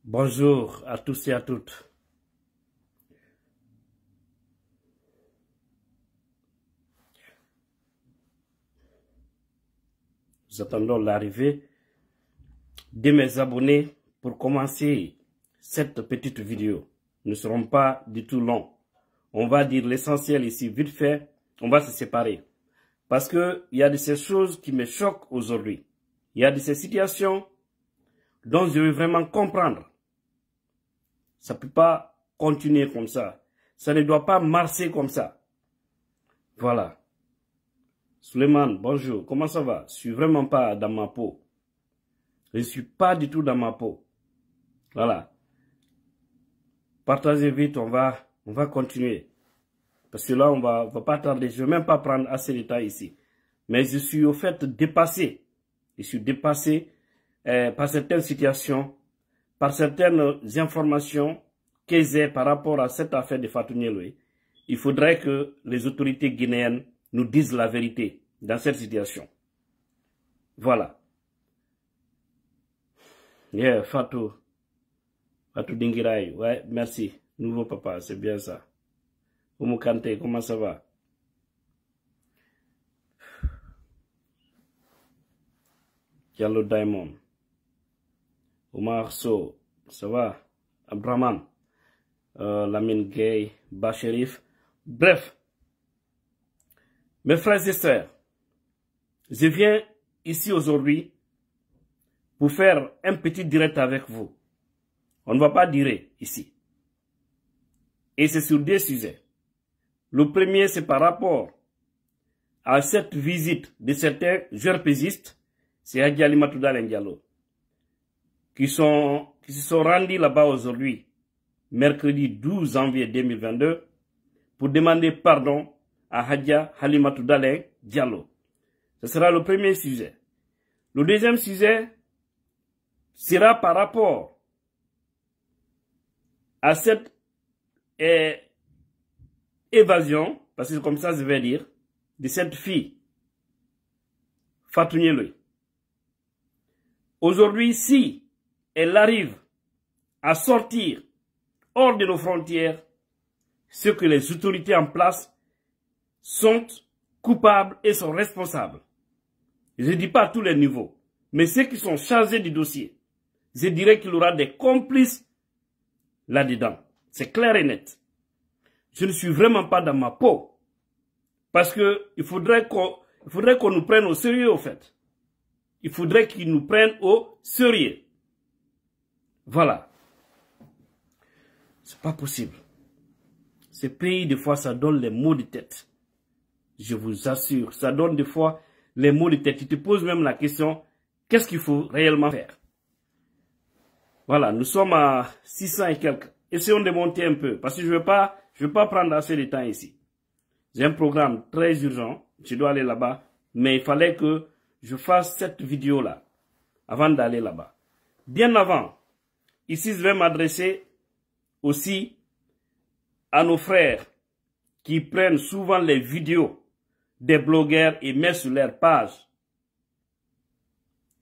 Bonjour à tous et à toutes. Nous attendons l'arrivée de mes abonnés pour commencer cette petite vidéo. Nous ne serons pas du tout longs. On va dire l'essentiel ici vite fait. On va se séparer. Parce qu'il y a de ces choses qui me choquent aujourd'hui. Il y a de ces situations dont je veux vraiment comprendre. Ça ne peut pas continuer comme ça. Ça ne doit pas marcher comme ça. Voilà. Suleiman, bonjour. Comment ça va? Je suis vraiment pas dans ma peau. Je ne suis pas du tout dans ma peau. Voilà. Partagez vite, on va continuer. Parce que là, on va pas tarder. Je ne vais même pas prendre assez de temps ici. Mais je suis au fait dépassé. Je suis dépassé par certaines situations, par certaines informations que j'ai par rapport à cette affaire de Fatou Niéloé. Il faudrait que les autorités guinéennes nous disent la vérité dans cette situation. Voilà. Yeah, Fatou Dinguiraï, ouais, merci. Nouveau papa, c'est bien ça. Oumou Kanté, comment ça va? Diallo Diamond. Omar So, ça va? Abraman. Lamine Gay, Bachérif. Bref. Mes frères et sœurs, je viens ici aujourd'hui pour faire un petit direct avec vous. On ne va pas dire ici. Et c'est sur deux sujets. Le premier, c'est par rapport à cette visite de certains JRPGistes, c'est Hadji Halimatou Daleng Diallo, qui se sont rendus là-bas aujourd'hui, mercredi 12 janvier 2022, pour demander pardon à Hadji Halimatou Daleng Diallo. Ce sera le premier sujet. Le deuxième sujet sera par rapport à cette évasion, parce que c'est comme ça je vais dire, de cette fille, Fatou Niéloé. Aujourd'hui, si elle arrive à sortir hors de nos frontières, ce que les autorités en place sont coupables et sont responsables. Je ne dis pas à tous les niveaux, mais ceux qui sont chargés du dossier, je dirais qu'il y aura des complices là-dedans. C'est clair et net. Je ne suis vraiment pas dans ma peau. Parce que il faudrait qu'on nous prenne au sérieux, au fait. Il faudrait qu'ils nous prennent au sérieux. Voilà. C'est pas possible. Ces pays, des fois, ça donne les maux de tête. Je vous assure, ça donne des fois les maux de tête. Tu te poses même la question, qu'est-ce qu'il faut réellement faire? Voilà, nous sommes à 600 et quelques. Essayons de monter un peu, parce que je ne veux pas prendre assez de temps ici. J'ai un programme très urgent, je dois aller là-bas, mais il fallait que je fasse cette vidéo-là, avant d'aller là-bas. Bien avant, ici je vais m'adresser aussi à nos frères qui prennent souvent les vidéos des blogueurs et mettent sur leur page.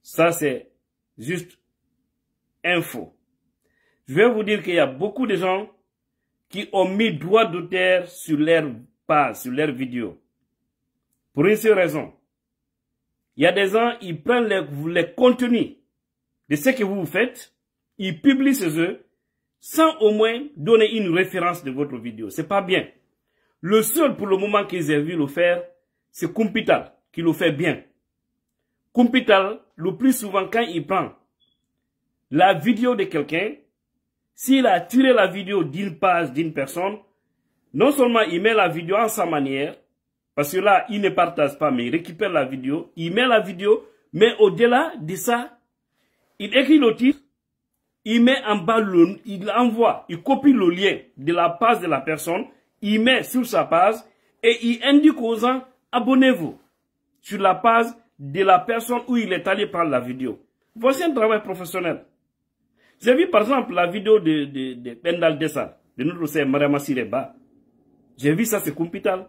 Ça c'est juste info. Je vais vous dire qu'il y a beaucoup de gens qui ont mis droit d'auteur sur leur page, sur leurs vidéos. Pour une seule raison. Il y a des gens, ils prennent les contenus de ce que vous faites, ils publient chez eux, sans au moins donner une référence de votre vidéo. C'est pas bien. Le seul pour le moment qu'ils aient vu le faire, c'est Kumpital, qui le fait bien. Kumpital, le plus souvent quand il prend la vidéo de quelqu'un, s'il a tiré la vidéo d'une page d'une personne, non seulement il met la vidéo en sa manière, parce que là, il ne partage pas, mais il récupère la vidéo, il met la vidéo, mais au-delà de ça, il écrit le titre, il met en bas il envoie, il copie le lien de la page de la personne, il met sur sa page, et il indique aux gens, abonnez-vous sur la page de la personne où il est allé prendre la vidéo. Voici un travail professionnel. J'ai vu par exemple la vidéo de Pendal Dessar, de notre sœur Mariama Sireba. J'ai vu ça, c'est Kumpital,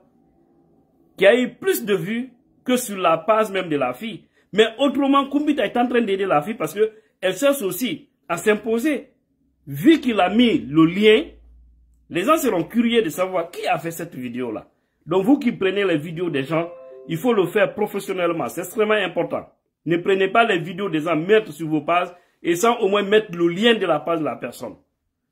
qui a eu plus de vues que sur la page même de la fille. Mais autrement, Kumpital est en train d'aider la fille parce qu'elle cherche aussi à s'imposer vu qu'il a mis le lien, les gens seront curieux de savoir qui a fait cette vidéo-là. Donc vous qui prenez les vidéos des gens, il faut le faire professionnellement. C'est extrêmement important. Ne prenez pas les vidéos des gens, mettre sur vos pages et sans au moins mettre le lien de la page de la personne.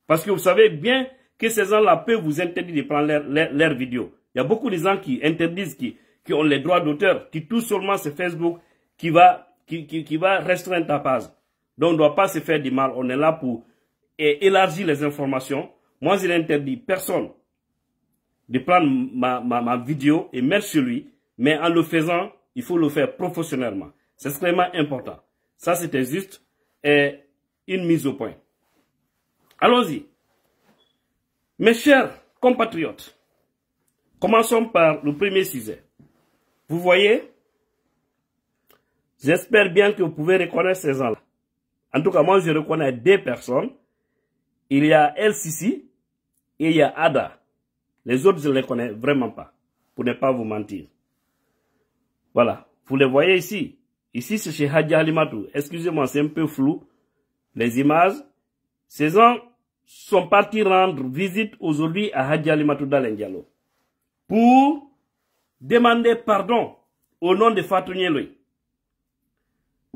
Parce que vous savez bien que ces gens-là peuvent vous interdire de prendre leurs vidéos. Il y a beaucoup de gens qui interdisent, qui ont les droits d'auteur, qui touchent seulement ce Facebook qui va restreindre ta page. Donc on ne doit pas se faire du mal. On est là pour élargir les informations. Moi, je n'interdis personne de prendre ma vidéo et mettre sur lui. Mais en le faisant, il faut le faire professionnellement. C'est extrêmement important. Ça, c'était juste une mise au point. Allons-y. Mes chers compatriotes, commençons par le premier sujet. Vous voyez, j'espère bien que vous pouvez reconnaître ces gens-là. En tout cas, moi, je reconnais deux personnes. Il y a El Sisi et il y a Ada. Les autres, je ne les connais vraiment pas, pour ne pas vous mentir. Voilà, vous les voyez ici. Ici, c'est chez Hadja Halimatou. Excusez-moi, c'est un peu flou, les images. Ces gens sont partis rendre visite aujourd'hui à Hadja Halimatou Dalen Diallo pour demander pardon au nom de Fatou Nyeloy.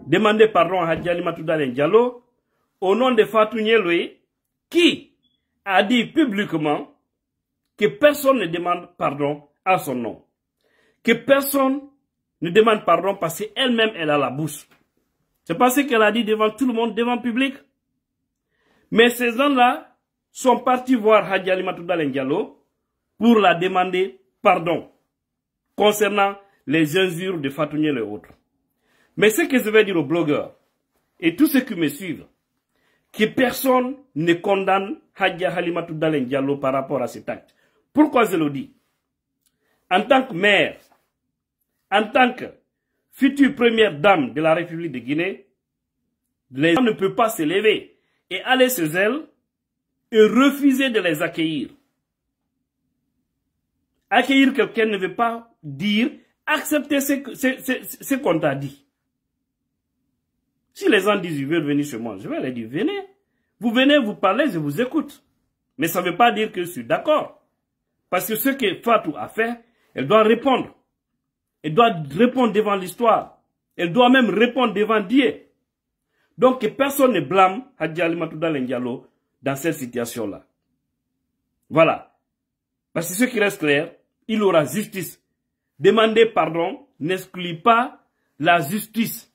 Demander pardon à Hadja Halimatou Dalen Diallo au nom de Fatou Nyeloy qui a dit publiquement que personne ne demande pardon à son nom. Que personne ne demande pardon parce qu'elle-même, elle a la bouche. C'est parce qu'elle a dit devant tout le monde, devant le public. Mais ces gens-là sont partis voir Hadja Halimatou Dalen Diallo pour la demander pardon concernant les injures de Fatou Nyeloy et autres. Mais ce que je vais dire aux blogueurs et tous ceux qui me suivent, que personne ne condamne Hadja Halimatou Dalen Diallo par rapport à cet acte. Pourquoi je le dis? En tant que mère, en tant que future première dame de la République de Guinée, les gens ne peuvent pas se lever et aller chez elle et refuser de les accueillir. Accueillir quelqu'un ne veut pas dire accepter ce qu'on t'a dit. Si les gens disent ils veulent venir chez moi, je vais leur dire venez. Vous venez, vous parlez, je vous écoute. Mais ça ne veut pas dire que je suis d'accord. Parce que ce que Fatou a fait, elle doit répondre. Elle doit répondre devant l'histoire. Elle doit même répondre devant Dieu. Donc que personne ne blâme Hadja Halimatou Dalen Diallo dans cette situation-là. Voilà. Parce que ce qui reste clair, il aura justice. Demander pardon n'exclut pas la justice.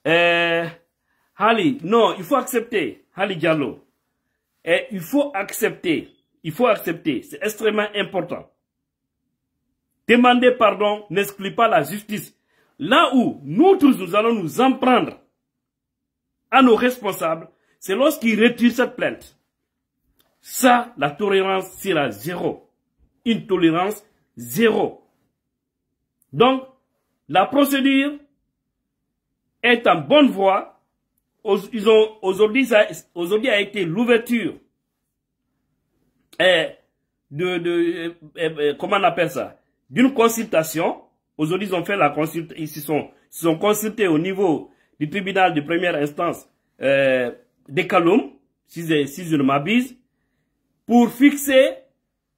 Hali, non, il faut accepter, Hali Diallo. Il faut accepter, c'est extrêmement important. Demander pardon n'exclut pas la justice. Là où nous tous nous allons nous en prendre à nos responsables, c'est lorsqu'ils retirent cette plainte. Ça, la tolérance sera zéro. Une tolérance zéro. Donc, la procédure est en bonne voie. Aujourd'hui a été l'ouverture comment on appelle ça, d'une consultation. Aujourd'hui, ils ont fait la consultation, ils se sont consultés au niveau du tribunal de première instance de Kaloum, si je ne m'abuse, pour fixer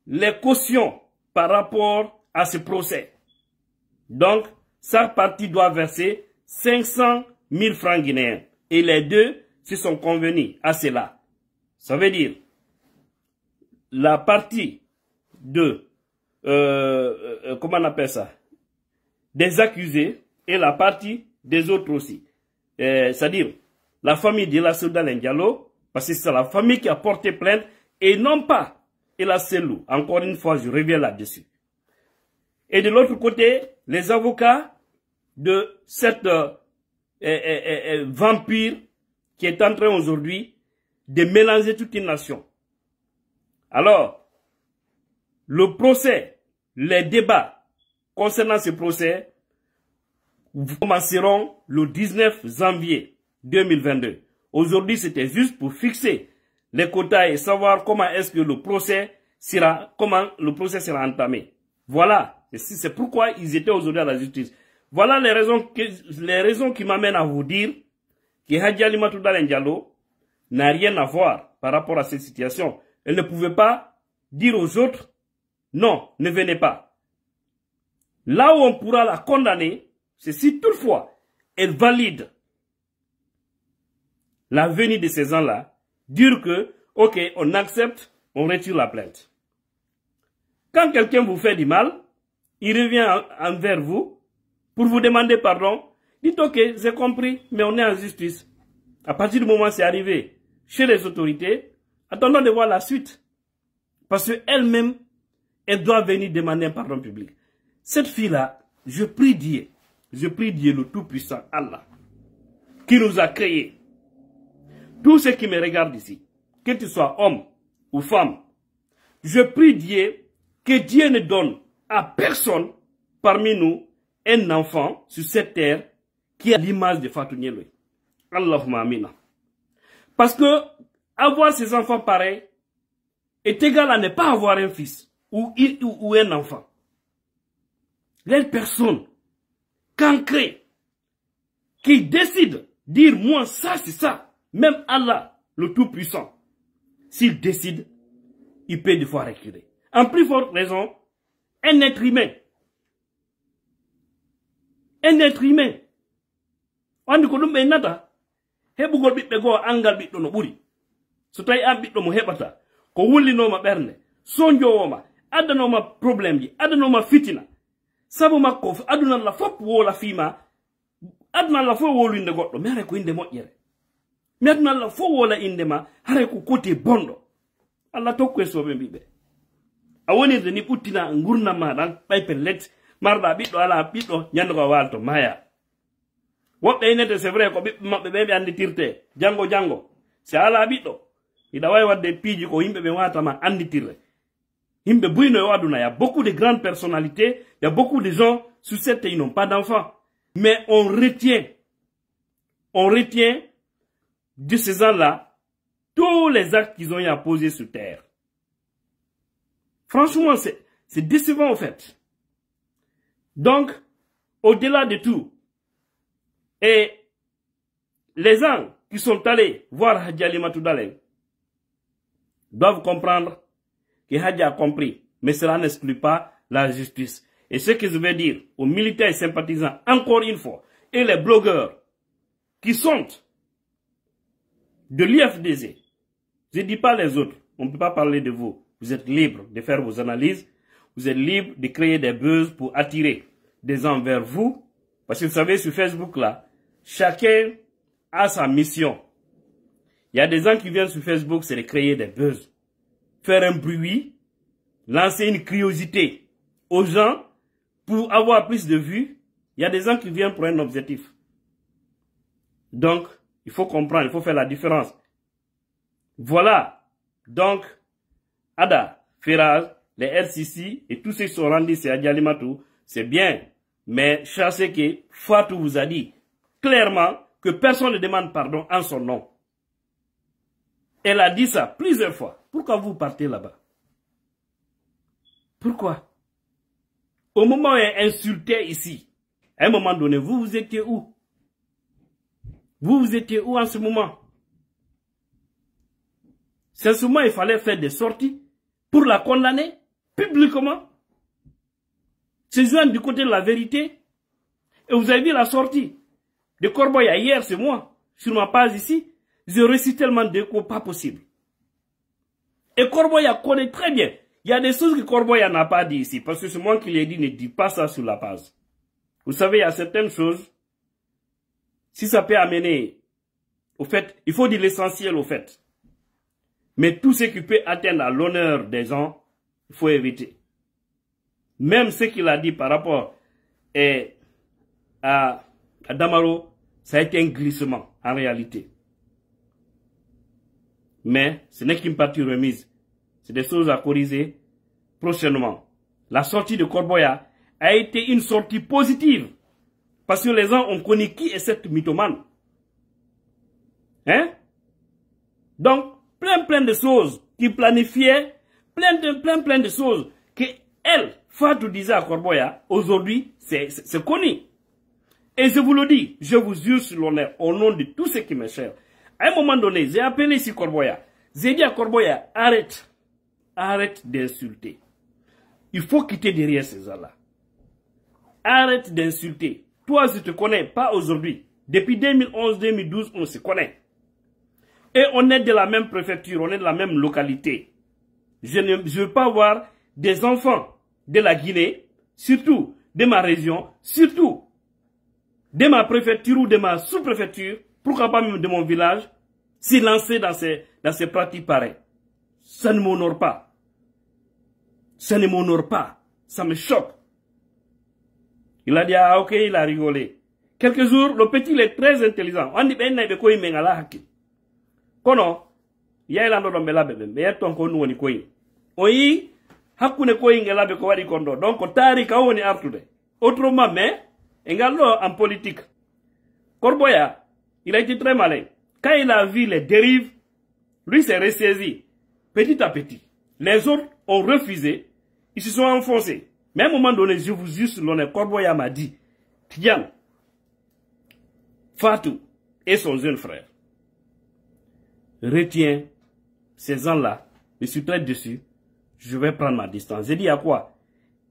les cautions par rapport à ce procès. Donc, chaque partie doit verser 500 000 francs guinéens. Et les deux se sont convenus à cela. Ça veut dire, la partie de, comment on appelle ça, des accusés et la partie des autres aussi. C'est-à-dire, la famille de Ella Seydou Dalen Diallo, parce que c'est la famille qui a porté plainte et non pas Ella Seydou. Encore une fois, je reviens là-dessus. Et de l'autre côté, les avocats de cette vampire qui est en train aujourd'hui de mélanger toute une nation. Alors, le procès, les débats concernant ce procès commenceront le 19 janvier 2022. Aujourd'hui, c'était juste pour fixer les quotas et savoir comment est-ce que le procès sera entamé. Voilà. C'est pourquoi ils étaient aujourd'hui à la justice. Voilà les raisons qui m'amènent à vous dire que Hadji Alimatou Dalen Diallo n'a rien à voir par rapport à cette situation. Elle ne pouvait pas dire aux autres, non, ne venez pas. Là où on pourra la condamner, c'est si toutefois elle valide la venue de ces gens-là, dire que, ok, on accepte, on retire la plainte. Quand quelqu'un vous fait du mal, il revient envers vous pour vous demander pardon. Dites ok, j'ai compris, mais on est en justice. À partir du moment où c'est arrivé chez les autorités, attendons de voir la suite. Parce qu'elle-même, elle doit venir demander un pardon public. Cette fille-là, je prie Dieu le Tout-Puissant, Allah, qui nous a créés. Tous ceux qui me regardent ici, que tu sois homme ou femme, je prie Dieu que Dieu ne donne à personne parmi nous un enfant sur cette terre qui a l'image de Fatou Niéloy. Allahumma amina. Parce que avoir ces enfants pareils est égal à ne pas avoir un fils ou un enfant. Les personnes cancrées qui décident de dire moi ça c'est ça, même Allah le Tout-Puissant, s'il décide, il peut des fois reculer. En plus forte raison, un être humain. Un être humain. On dit que nous sommes nata. Hebugol bit go angal bit no buri. So tay am bit mo hebata. Ko wulino ma berne. Sonjo ma. Adano ma problème ji. Adano ma fitina. Sabu ma ko aduna la fop wola fima. Aduna la fo wolu inde goddo. Mere ko inde moƴƴere. Mi aduna la fo wola inde ma. Hare ko côté bondo. Allah tokko e sobe mbibe. A wonirde ni ɓuttina gurdam ma ɗan ɓaype let marɗa ɓiɗɗo ala ɓiɗɗo ñande ko walto maya woɓɓe inete c'est vrai ko ɓiɓɓe maɓɓe ɓe ɓe anditirte jango si ala ɓiɗɗo iɗa wawi wadde piiji ko yimɓe ɓe watama anditirre yimɓe buyno e aduna. Y a beaucoup de grandes personnalités, y a beaucoup de gens sur cette terre, ils n'ont pas d'enfants, mais on retient de ces gens-là tous les actes qu'ils ont eu à poser sur terre. Franchement, c'est décevant en fait. Donc, au-delà de tout, et les gens qui sont allés voir Hadji Alimatou Dalen doivent comprendre que Hadji a compris, mais cela n'exclut pas la justice. Et ce que je veux dire aux militaires et sympathisants, encore une fois, et les blogueurs qui sont de l'IFDZ, je ne dis pas les autres, on ne peut pas parler de vous. Vous êtes libre de faire vos analyses. Vous êtes libre de créer des buzz pour attirer des gens vers vous. Parce que vous savez, sur Facebook, là, chacun a sa mission. Il y a des gens qui viennent sur Facebook, c'est de créer des buzz. Faire un bruit, lancer une curiosité aux gens pour avoir plus de vues. Il y a des gens qui viennent pour un objectif. Donc, il faut comprendre, il faut faire la différence. Voilà. Donc, Ada, Firaz, les RCC et tous ceux qui sont rendus chez Hadji Alimatou, c'est bien. Mais sachez que Fatou vous a dit clairement que personne ne demande pardon en son nom. Elle a dit ça plusieurs fois. Pourquoi vous partez là-bas? Pourquoi? Au moment où elle insultait ici, à un moment donné, vous étiez où? Vous étiez où en ce moment? C'est ce moment il fallait faire des sorties pour la condamner publiquement. C'est joindre du côté de la vérité. Et vous avez vu la sortie de Corboya hier, c'est moi, sur ma page ici. J'ai reçu tellement de coups, pas possible. Et Corboya connaît très bien. Il y a des choses que Corboya n'a pas dit ici, parce que c'est moi qui l'ai dit, ne dis pas ça sur la page. Vous savez, il y a certaines choses, si ça peut amener, au fait, il faut dire l'essentiel au fait. Mais tout ce qui peut atteindre à l'honneur des gens, il faut éviter. Même ce qu'il a dit par rapport à Damaro, ça a été un glissement en réalité. Mais ce n'est qu'une partie remise. C'est des choses à corriger prochainement. La sortie de Corboya a été une sortie positive. Parce que les gens ont connu qui est cette mythomane. Hein? Donc, plein de choses qui planifiaient, plein de choses que elle, Fatou disait à Corboya, aujourd'hui, c'est connu. Et je vous le dis, je vous jure sur l'honneur, au nom de tout ce qui m'est cher. À un moment donné, j'ai appelé ici Corboya. J'ai dit à Corboya, arrête. Arrête d'insulter. Il faut quitter derrière ces gens-là. Arrête d'insulter. Toi, je te connais, pas aujourd'hui. Depuis 2011-2012, on se connaît. Et on est de la même préfecture, on est de la même localité. Je ne veux pas voir des enfants de la Guinée, surtout de ma région, surtout de ma préfecture ou de ma sous-préfecture, pourquoi pas même de mon village, s'y lancer dans ces pratiques pareilles. Ça ne m'honore pas. Ça ne m'honore pas. Ça me choque. Il a dit, ah ok, il a rigolé. Quelques jours, le petit il est très intelligent. On dit, ben, il koy mengala haki. Kono, ya ilando do mbela bebe, me yeton ko nuwoni koy. Oyi, hakune koy ngela be ko wadi kondo. Donc, tari ka woni artude. Autrement, mais, également en politique. Corboya, il a été très malin. Quand il a vu les dérives, lui s'est ressaisi. Petit à petit. Les autres ont refusé. Ils se sont enfoncés. Mais à un moment donné, je vous jure sur l'honneur, Corboya m'a dit, Tidiane, Fatou et son jeune frère, retiens ces gens-là, je suis très dessus, je vais prendre ma distance. J'ai dit à quoi?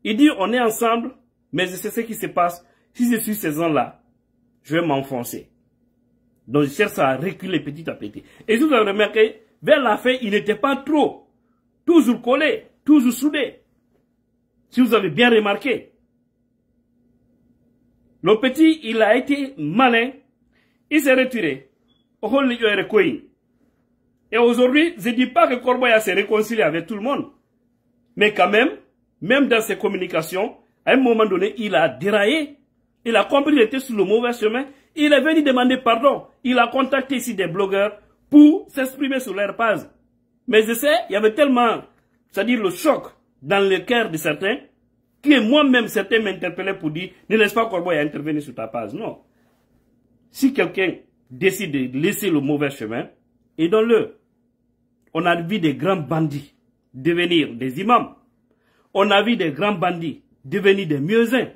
Il dit, on est ensemble, mais je sais ce qui se passe. Si je suis ces gens-là, je vais m'enfoncer. Donc je cherche à reculer petit à petit. Et je vous avez remarqué, vers la fin, il n'était pas trop, toujours collé, toujours soudé. Si vous avez bien remarqué, le petit, il a été malin, il s'est retiré. Et aujourd'hui, je ne dis pas que Corboya s'est réconcilié avec tout le monde. Mais quand même dans ses communications, à un moment donné, il a déraillé. Il a compris qu'il était sur le mauvais chemin. Il est venu demander pardon. Il a contacté ici des blogueurs pour s'exprimer sur leur page. Mais je sais, il y avait tellement, c'est-à-dire le choc dans le cœur de certains, que moi-même, certains m'interpellaient pour dire, ne laisse pas Corboya intervenir sur ta page. Non. Si quelqu'un décide de laisser le mauvais chemin, aidons-le. On a vu des grands bandits devenir des imams. On a vu des grands bandits devenir des muezzins.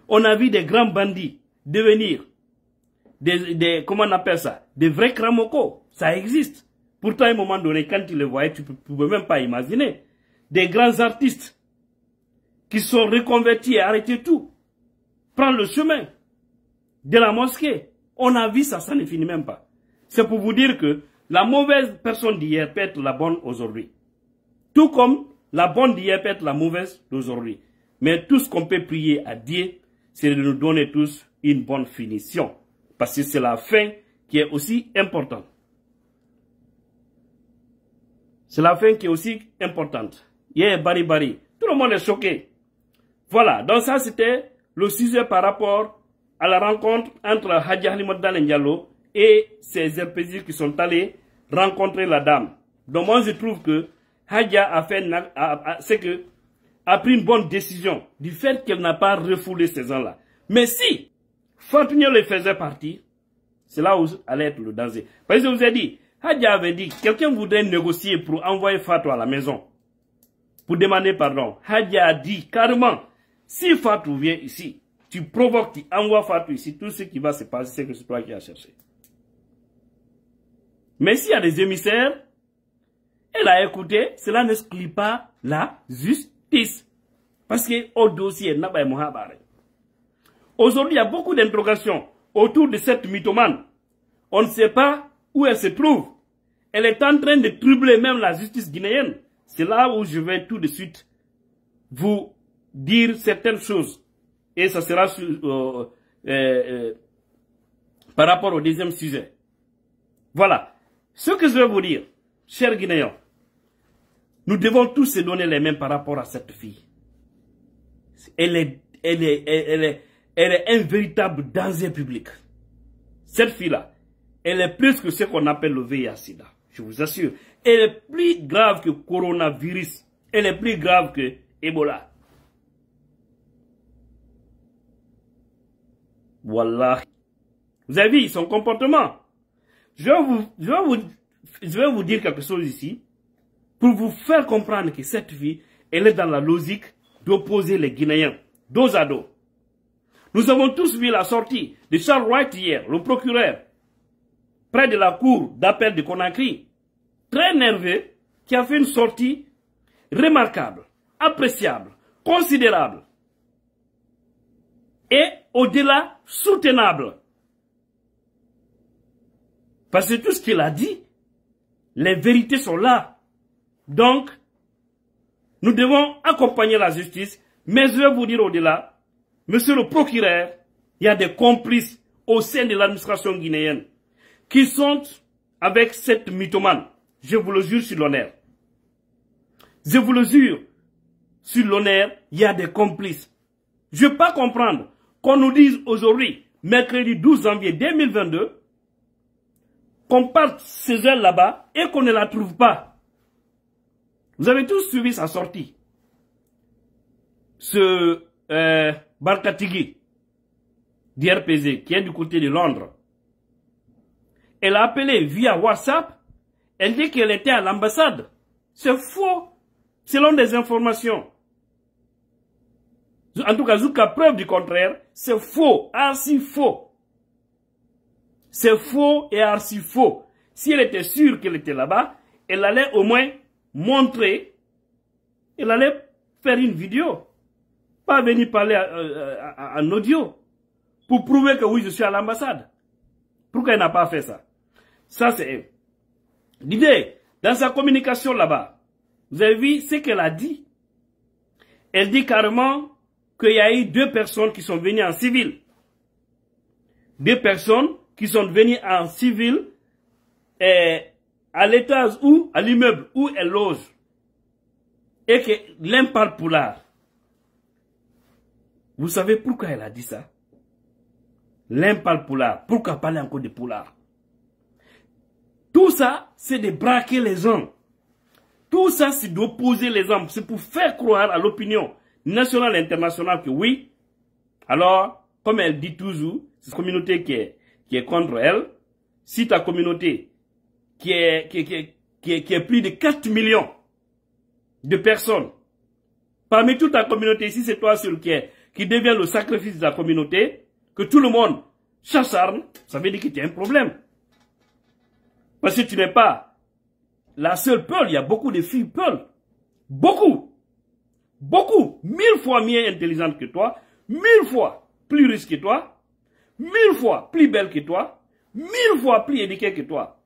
On a vu des grands bandits devenir comment on appelle ça, des vrais kramoko. Ça existe. Pourtant, à un moment donné, quand tu les voyais, tu ne pouvais même pas imaginer. Des grands artistes qui sont reconvertis et arrêtés tout. Prendre le chemin de la mosquée. On a vu ça, ça ne finit même pas. C'est pour vous dire que la mauvaise personne d'hier peut être la bonne aujourd'hui. Tout comme la bonne d'hier peut être la mauvaise d'aujourd'hui. Mais tout ce qu'on peut prier à Dieu, c'est de nous donner tous une bonne finition. Parce que c'est la fin qui est aussi importante. C'est la fin qui est aussi importante. Yeah, bari bari. Tout le monde est choqué. Voilà, donc ça c'était le sujet par rapport à la rencontre entre Hadja Halima Diallo et ces RPJ qui sont allés rencontrer la dame. Donc moi je trouve que Hadja a pris une bonne décision du fait qu'elle n'a pas refoulé ces gens-là. Mais si Fatou les faisait partie, c'est là où allait être le danger. Parce que je vous ai dit, Hadja avait dit, quelqu'un voudrait négocier pour envoyer Fatou à la maison, pour demander pardon. Hadja a dit carrément, si Fatou vient ici, tu provoques, tu envoies Fatou ici, tout ce qui va se passer, c'est que c'est toi qui as cherché. Mais s'il y a des émissaires, elle a écouté, cela n'exclut pas la justice. Parce que au dossier, aujourd'hui, il y a beaucoup d'interrogations autour de cette mythomane. On ne sait pas où elle se trouve. Elle est en train de troubler même la justice guinéenne. C'est là où je vais tout de suite vous dire certaines choses. Et ça sera par rapport au deuxième sujet. Voilà. Ce que je vais vous dire, chers Guinéens, nous devons tous se donner les mains par rapport à cette fille. Elle est un véritable danger public. Cette fille-là, elle est plus que ce qu'on appelle le VIH-Sida. Je vous assure. Elle est plus grave que coronavirus. Elle est plus grave que Ebola. Voilà. Vous avez vu son comportement. Je vais vous dire quelque chose ici pour vous faire comprendre que cette fille, elle est dans la logique d'opposer les Guinéens dos à dos. Nous avons tous vu la sortie de Charles Wright hier, le procureur, près de la cour d'appel de Conakry, très nerveux, qui a fait une sortie remarquable, appréciable, considérable et au-delà soutenable. Parce que tout ce qu'il a dit, les vérités sont là. Donc, nous devons accompagner la justice, mais je vais vous dire au-delà, monsieur le procureur, il y a des complices au sein de l'administration guinéenne qui sont avec cette mythomane. Je vous le jure sur l'honneur. Je vous le jure sur l'honneur, il y a des complices. Je ne peux pas comprendre qu'on nous dise aujourd'hui, mercredi 12 janvier 2022, qu'on parte ces heures là-bas et qu'on ne la trouve pas. Vous avez tous suivi sa sortie. Ce Barkatigi d'RPZ qui est du côté de Londres. Elle a appelé via WhatsApp. Elle dit qu'elle était à l'ambassade. C'est faux. Selon des informations. En tout cas, jusqu'à preuve du contraire, c'est faux. Archi faux. C'est faux et archi faux. Si elle était sûre qu'elle était là-bas, elle allait au moins montrer, elle allait faire une vidéo. Pas venir parler en audio. Pour prouver que oui, je suis à l'ambassade. Pourquoi elle n'a pas fait ça? Ça, c'est elle. L'idée, dans sa communication là-bas, vous avez vu ce qu'elle a dit? Elle dit carrément qu'il y a eu 2 personnes qui sont venues en civil. 2 personnes qui sont venues en civil à l'étage ou à l'immeuble où elle loge. Et que l'un parle poulard. Vous savez pourquoi elle a dit ça? L'un parle poulard. Pourquoi parler encore de poulard? Tout ça, c'est de braquer les gens. Tout ça, c'est d'opposer les hommes. C'est pour faire croire à l'opinion nationale et internationale que oui. Alors, comme elle dit toujours, cette communauté qui est contre elle, si ta communauté qui est plus de 4 millions de personnes, parmi toute ta communauté, si c'est toi seul qui devient le sacrifice de la communauté, que tout le monde s'acharne, ça veut dire que tu as un problème. Parce que tu n'es pas la seule Peul, il y a beaucoup de filles Peul. Beaucoup. Beaucoup. 1000 fois mieux intelligentes que toi. 1000 fois plus riches que toi. 1000 fois plus belles que toi. 1000 fois plus éduquées que toi.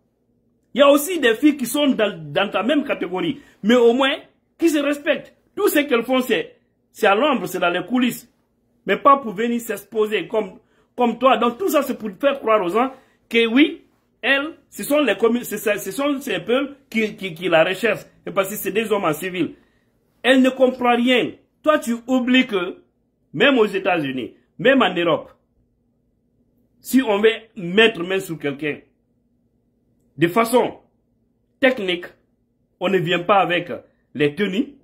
Il y a aussi des filles qui sont dans ta même catégorie. Mais au moins, qui se respectent. Tout ce qu'elles font, c'est à l'ombre, c'est dans les coulisses. Mais pas pour venir s'exposer comme toi. Donc tout ça, c'est pour faire croire aux gens que oui, elles, ce sont ces peuples qui la recherchent. Et parce que c'est des hommes en civil. Elle ne comprend rien. Toi, tu oublies que, même aux États-Unis, même en Europe, si on veut mettre main sur quelqu'un, de façon technique, on ne vient pas avec les tenues.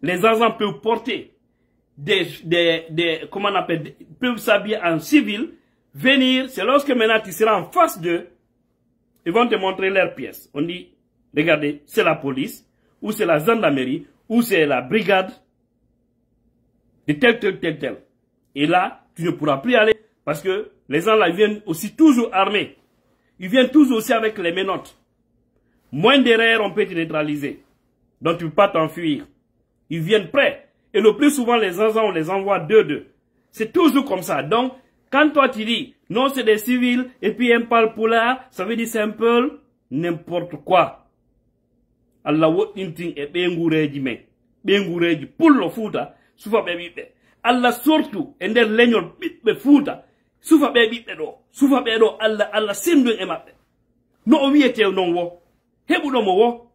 Les agents peuvent porter comment on appelle, peuvent s'habiller en civil, venir, c'est lorsque maintenant tu seras en face d'eux, ils vont te montrer leurs pièces. On dit, regardez, c'est la police, ou c'est la gendarmerie, ou c'est la brigade, de tel. Et là, tu ne pourras plus aller, parce que les gens là, ils viennent aussi toujours armés. Ils viennent toujours aussi avec les menottes. Moins d'erreurs, on peut te neutraliser. Donc tu ne peux pas t'enfuir. Ils viennent prêts. Et le plus souvent, les agents, on les envoie 2-2. C'est toujours comme ça. Donc, quand toi tu dis, non, c'est des civils, et puis un parle poulard, ça veut dire c'est un peu n'importe quoi. Allah wot inting e bengureji men. Bengureji pullo fuuta, sufa be bibe. Allah surtout, e der leñol bibe fuuta, sufa be bibe do. Sufa be do, Allah sendu e mabbe. No o wiete non wo. Hebudo mo wo.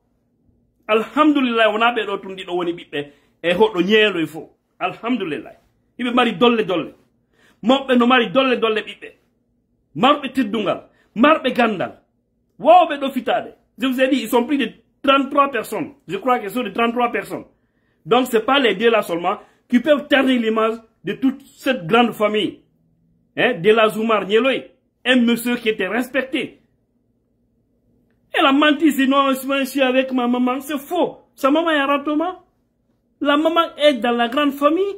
Alhamdulillah, wona be do tundi do woni bibe e hoddo ñeelo e fo. Alhamdulillah. Ibe mari dolle. Mobbe no mari dolle bibe. Marbe teddungal, marbe gandal. Wawbe do fitade. Je vous ai dit, ils sont plus de 33 personnes. Je crois qu'ils sont de 33 personnes. Donc c'est pas les deux là seulement qui peuvent ternir l'image de toute cette grande famille. Hein, de la Zoumar Nieloy, un monsieur qui était respecté. Elle a menti, sinon je suis avec ma maman. C'est faux. Sa maman est à Ratoma. La maman est dans la grande famille.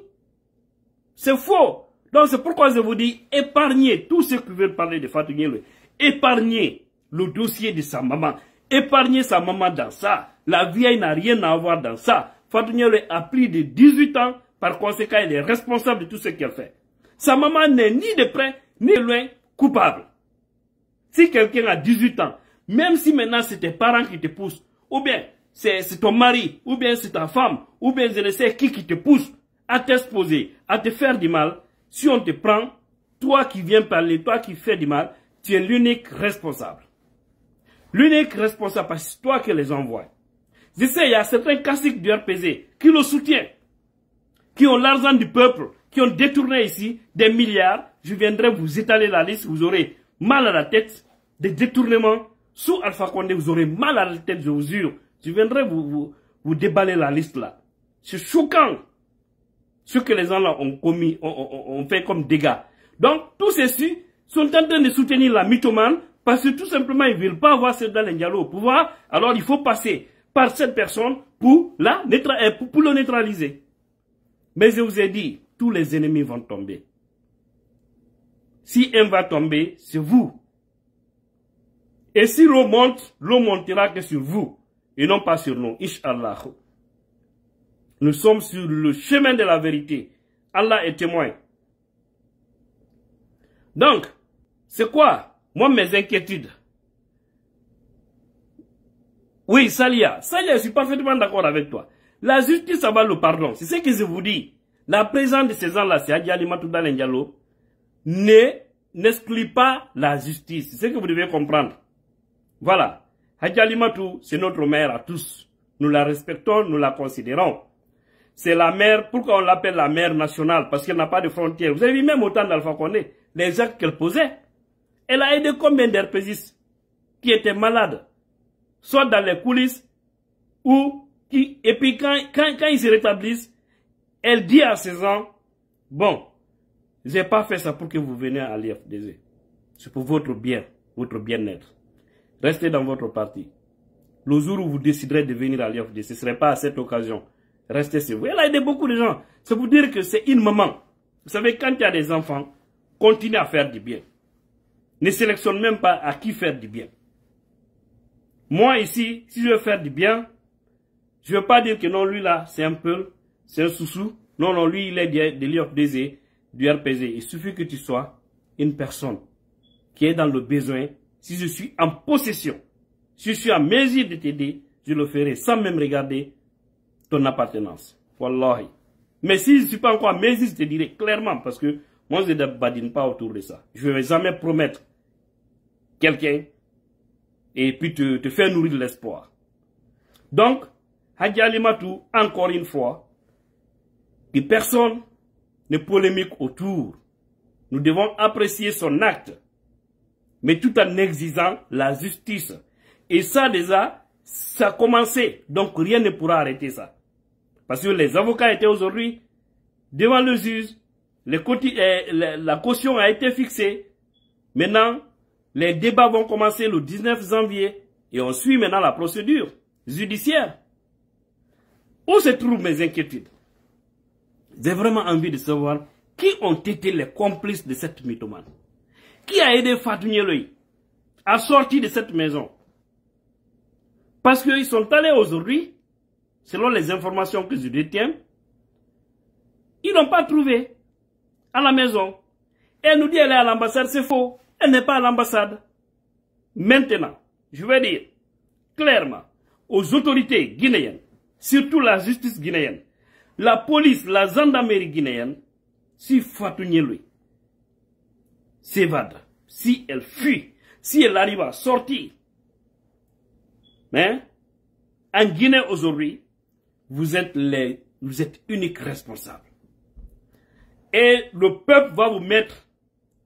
C'est faux. Donc c'est pourquoi je vous dis, épargnez tous ceux qui veulent parler de Fatou Niéloué. Épargnez le dossier de sa maman. Épargnez sa maman dans ça. La vieille n'a rien à voir dans ça. Fatou Niéloué a plus de 18 ans. Par conséquent, elle est responsable de tout ce qu'elle fait. Sa maman n'est ni de près, ni de loin coupable. Si quelqu'un a 18 ans, même si maintenant c'est tes parents qui te poussent, ou bien c'est ton mari, ou bien c'est ta femme, ou bien je ne sais qui te pousse à t'exposer, à te faire du mal, si on te prend, toi qui viens parler, toi qui fais du mal, tu es l'unique responsable. L'unique responsable, parce que c'est toi qui les envoies. Je sais, il y a certains classiques du RPZ qui le soutiennent, qui ont l'argent du peuple, qui ont détourné ici des milliards. Je viendrai vous étaler la liste, vous aurez mal à la tête, des détournements. Sous Alpha Condé, vous aurez mal à la tête, je vous jure. Je viendrai vous déballer la liste là. C'est choquant ce que les gens là ont commis, ont fait comme dégâts. Donc, tous ceux-ci sont en train de soutenir la mythomane parce que tout simplement, ils ne veulent pas avoir Seydou Diallo au pouvoir. Alors, il faut passer par cette personne pour le neutraliser. Mais je vous ai dit, tous les ennemis vont tomber. Si un va tomber, c'est vous. Et si l'eau monte, l'eau montera que sur vous et non pas sur nous. Inch'Allah. Nous sommes sur le chemin de la vérité. Allah est témoin. Donc, c'est quoi, moi, mes inquiétudes? Oui, Salia, je suis parfaitement d'accord avec toi. La justice avant le pardon. C'est ce que je vous dis. La présence de ces gens-là, c'est Hadji Alimatou Dalen Diallo, n'exclut pas la justice. C'est ce que vous devez comprendre. Voilà. Hadji Alimatou, c'est notre mère à tous. Nous la respectons, nous la considérons. C'est la mère, pourquoi on l'appelle la mère nationale? Parce qu'elle n'a pas de frontières. Vous avez vu même au temps d'Alpha Condé, les actes qu'elle posait. Elle a aidé combien d'RPGistes qui étaient malades, soit dans les coulisses, et puis quand ils se rétablissent, elle dit à ses gens, bon, j'ai pas fait ça pour que vous veniez à l'IFDZ. C'est pour votre bien, votre bien-être. Restez dans votre parti. Le jour où vous déciderez de venir à l'IFDZ, ce ne serait pas à cette occasion. Restez sur vous. Elle a aidé beaucoup de gens. C'est pour dire que c'est une maman. Vous savez, quand il y a des enfants, continuez à faire du bien. Ne sélectionne même pas à qui faire du bien. Moi ici, si je veux faire du bien, je ne veux pas dire que non, lui là, c'est un peu, c'est un sous-sous. Non, non, lui, il est de l'IFDZ, du RPZ. Il suffit que tu sois une personne qui est dans le besoin. Si je suis en possession, si je suis en mesure de t'aider, je le ferai sans même regarder ton appartenance. Wallahi. Mais si je ne suis pas encore en mesure, je te dirai clairement, parce que moi, je ne badine pas autour de ça. Je ne vais jamais promettre quelqu'un et puis te faire nourrir de l'espoir. Donc, Hadji Alimatou, encore une fois, que personne ne polémique autour. Nous devons apprécier son acte, mais tout en exigeant la justice. Et ça déjà, ça a commencé, donc rien ne pourra arrêter ça. Parce que les avocats étaient aujourd'hui devant le juge, la caution a été fixée. Maintenant, les débats vont commencer le 19 janvier et on suit maintenant la procédure judiciaire. Où se trouvent mes inquiétudes? J'ai vraiment envie de savoir qui ont été les complices de cette mythomane. Qui a aidé Fatou Niéloué à sortir de cette maison? Parce qu'ils sont allés aujourd'hui, selon les informations que je détiens, ils n'ont pas trouvé à la maison. Elle nous dit qu'elle est à l'ambassade, c'est faux. Elle n'est pas à l'ambassade. Maintenant, je vais dire clairement aux autorités guinéennes, surtout la justice guinéenne, la police, la gendarmerie guinéenne, si Fatou Niéloué s'évade, si elle fuit, si elle arrive à sortir, mais en Guinée aujourd'hui, vous êtes uniques responsables. Et le peuple va vous mettre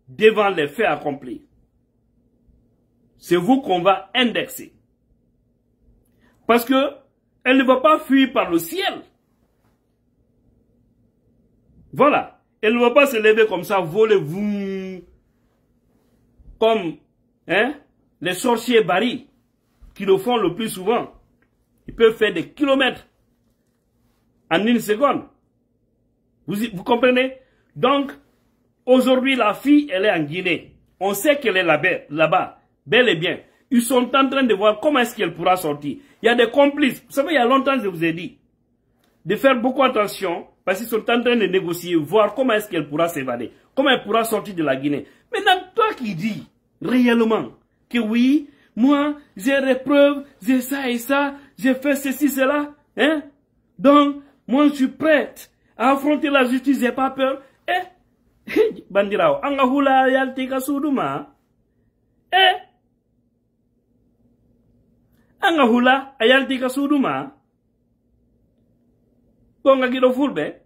devant les faits accomplis. C'est vous qu'on va indexer. Parce que elle ne va pas fuir par le ciel. Voilà. Elle ne va pas se lever comme ça, voler vous, comme les sorciers barils qui le font le plus souvent. Ils peuvent faire des kilomètres en une seconde. Vous comprenez? Donc, Aujourd'hui, la fille, elle est en Guinée. On sait qu'elle est là-bas, bel et bien. Ils sont en train de voir comment est-ce qu'elle pourra sortir. Il y a des complices. Vous savez, il y a longtemps, je vous ai dit, de faire beaucoup attention, parce qu'ils sont en train de négocier, voir comment est-ce qu'elle pourra s'évader, comment elle pourra sortir de la Guinée. Maintenant, toi qui dis réellement que oui, moi, j'ai des preuves, j'ai ça et ça, j'ai fait ceci, cela, hein? Donc, moi, je suis prête à affronter la justice, j'ai pas peur. Bandirao, anga hula yaltika suduma. Anga hula ayaltika suduma. Bonga gido fulbe.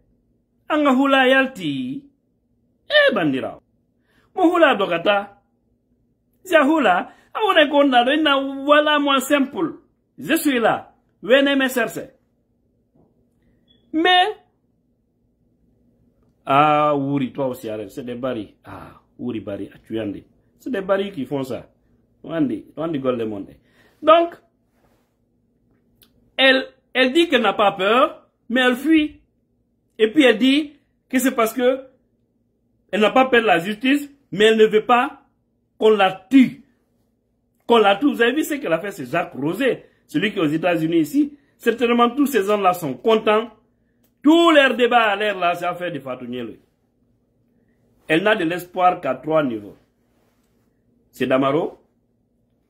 Anga hula yalti. Bandirao. Mo hula dogata. Zia hula. Aone konda do ina wala moins simple. Je suis là. Venez me chercher. Mais ah, Ouri, toi aussi, arrête. C'est des barils. Ah, Ouri, barils. Tu en dis. C'est des barils qui font ça. On dit gold de monde. Donc, elle dit qu'elle n'a pas peur, mais elle fuit. Et puis elle dit que c'est parce que elle n'a pas peur de la justice, mais elle ne veut pas qu'on la tue. Qu'on la tue. Vous avez vu ce qu'elle a fait, c'est Jacques Rosé, celui qui est aux États-Unis ici. Certainement, tous ces hommes-là sont contents. Tout leur débat à l'air là, c'est affaire de Fatou Niélo. Elle n'a de l'espoir qu'à 3 niveaux. C'est Damaro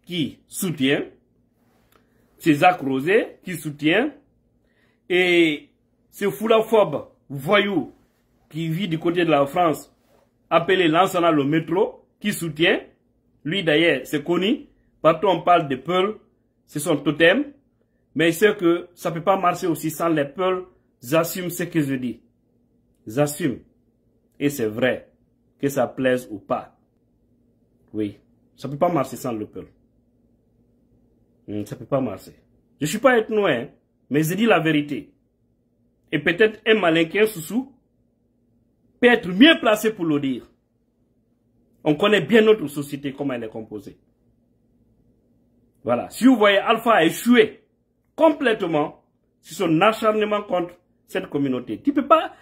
qui soutient, c'est Jacques Rosé qui soutient, et c'est Foulaphobe, voyou, qui vit du côté de la France, appelé Lansana le métro, qui soutient. Lui d'ailleurs, c'est connu. Partout on parle de Peul, c'est son totem. Mais il sait que ça ne peut pas marcher aussi sans les Peuls. J'assume ce que je dis. J'assume. Et c'est vrai. Que ça plaise ou pas. Oui. Ça ne peut pas marcher sans le Peul. Ça ne peut pas marcher. Je ne suis pas ethno, hein, mais je dis la vérité. Et peut-être un malinquin sous peut être mieux placé pour le dire. On connaît bien notre société, comment elle est composée. Voilà. Si vous voyez Alpha échouer complètement sur son acharnement contre cette communauté, tu peux pas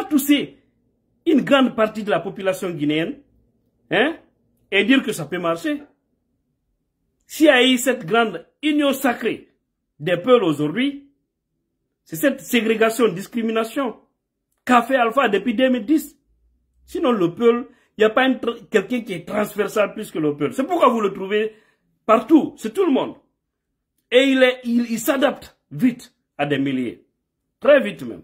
tousser une grande partie de la population guinéenne, hein, et dire que ça peut marcher. S'il y a eu cette grande union sacrée des peuples aujourd'hui, c'est cette ségrégation, discrimination qu'a fait Alpha depuis 2010. Sinon le peuple, il n'y a pas quelqu'un qui est transversal plus que le peuple. C'est pourquoi vous le trouvez partout, c'est tout le monde. Et il s'adapte vite à des milliers. Très vite même.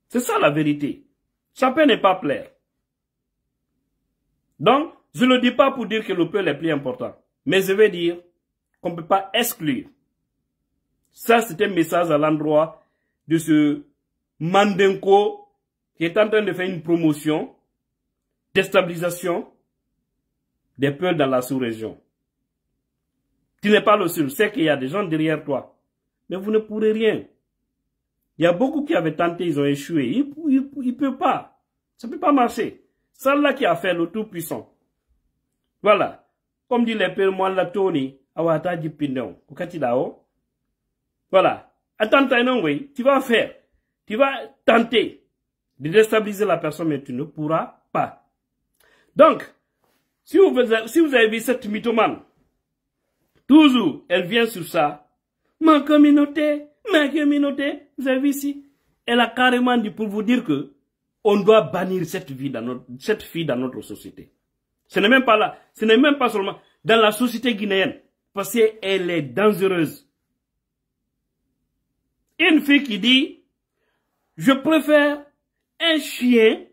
C'est ça la vérité. Ça peut ne pas plaire. Donc, je ne le dis pas pour dire que le peuple est plus important. Mais je vais dire qu'on ne peut pas exclure. Ça, c'est un message à l'endroit de ce Mandenko qui est en train de faire une promotion, déstabilisation des peuples dans la sous-région. Tu n'es pas le seul. C'est qu'il y a des gens derrière toi. Mais vous ne pourrez rien. Il y a beaucoup qui avaient tenté, ils ont échoué. Ils ne peuvent pas. Ça ne peut pas marcher. C'est là qui a fait le tout-puissant. Voilà. Comme dit les pères, moi, la Tony, awata dipindon. Voilà. Attends, tu vas faire. Tu vas tenter de déstabiliser la personne, mais tu ne pourras pas. Donc, si vous avez vu cette mythomane, toujours, elle vient sur ça. Ma communauté, vous avez vu ici, elle a carrément dit pour vous dire que on doit bannir cette fille dans notre société. Ce n'est même pas là, ce n'est même pas seulement dans la société guinéenne, parce qu'elle est dangereuse. Une fille qui dit, je préfère un chien